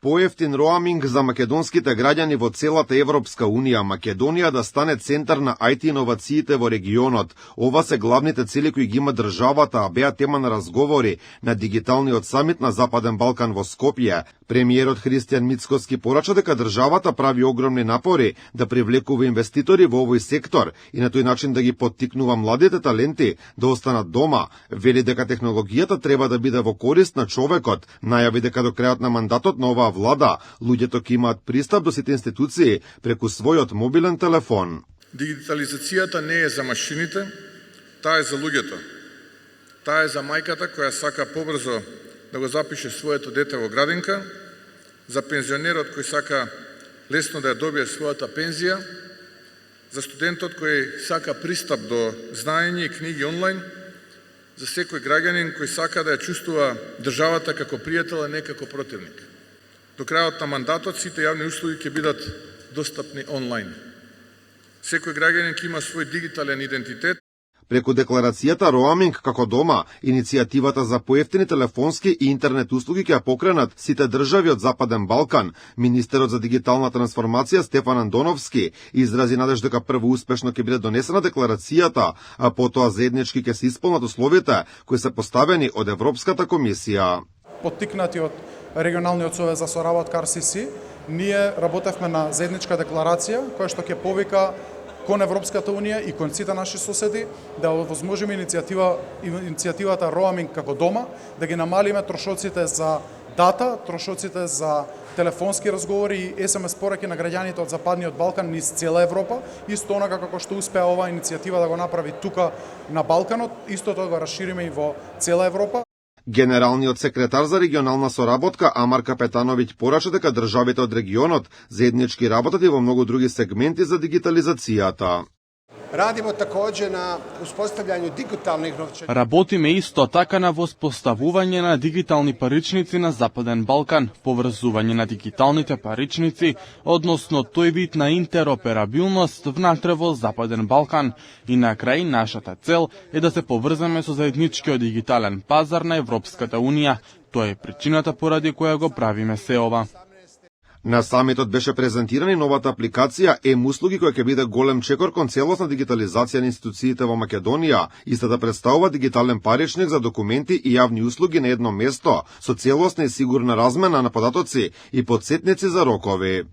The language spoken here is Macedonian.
Поевтин роаминг за македонските граѓани во целата Европска Унија, Македонија да стане центар на IT иновациите во регионот. Ова се главните цели кои ги има државата, а беа тема на разговори на дигиталниот самит на Западен Балкан во Скопје. Премиерот Христијан Мицкоски порача дека државата прави огромни напори да привлекува инвеститори во овој сектор и на тој начин да ги поттикнува младите таленти да останат дома. Вели дека технологијата треба да биде во корист на човекот. Најави дека до крајот на мандатот на оваа влада, луѓето ќе имаат пристап до сите институции преку својот мобилен телефон. Дигитализацијата не е за машините, таа е за луѓето. Таа е за мајката која сака побрзо да го запише своето дете во градинка, за пензионерот кој сака лесно да ја добие својата пензија, за студентот кој сака пристап до знаење и книги онлайн, за секој граѓанин кој сака да ја чувствува државата како пријател, а не како противник. До крајот на мандатот сите јавни услуги ќе бидат достапни онлайн. Секој граѓанин ќе има свој дигитален идентитет. Преку декларацијата Роаминг како дома, иницијативата за поевтини телефонски и интернет услуги ќе ја покренат сите држави од Западен Балкан. Министерот за дигитална трансформација Стефан Андоновски изрази надеж дека прво успешно ќе биде донесена декларацијата, а потоа заеднички ќе се исполнат условите кои се поставени од Европската комисија. Поттикнати од Регионалниот совет за соработка RCC, ние работевме на заедничка декларација која што ќе повика кон Европската Унија и кон сите наши соседи да овозможиме иницијативата Роаминг како дома, да ги намалиме трошоците за дата, трошоците за телефонски разговори и SMS пораки на граѓаните од Западниот Балкан низ цела Европа, исто онака како што успеа оваа иницијатива да го направи тука на Балканот, исто тоа го расшириме и во цела Европа. Генералниот секретар за регионална соработка Амар Капетановиќ порача дека државите од регионот заеднички работат и во многу други сегменти за дигитализацијата. Радимо такоđe на успостављању дигиталних новчања. Работиме исто така на воспоставување на дигитални паричници на Западен Балкан, поврзување на дигиталните паричници, односно тој вид на интероперабилност внатре во Западен Балкан. И на крај нашата цел е да се поврзаме со заедничкиот дигитален пазар на Европската Унија. Тоа е причината поради која го правиме се ова. На самитот беше презентирана новата апликација М-услуги која ќе биде голем чекор кон целосна дигитализација на институциите во Македонија. Истата представува дигитален паричник за документи и јавни услуги на едно место, со целосна и сигурна размена на податоци и потсетници за рокови.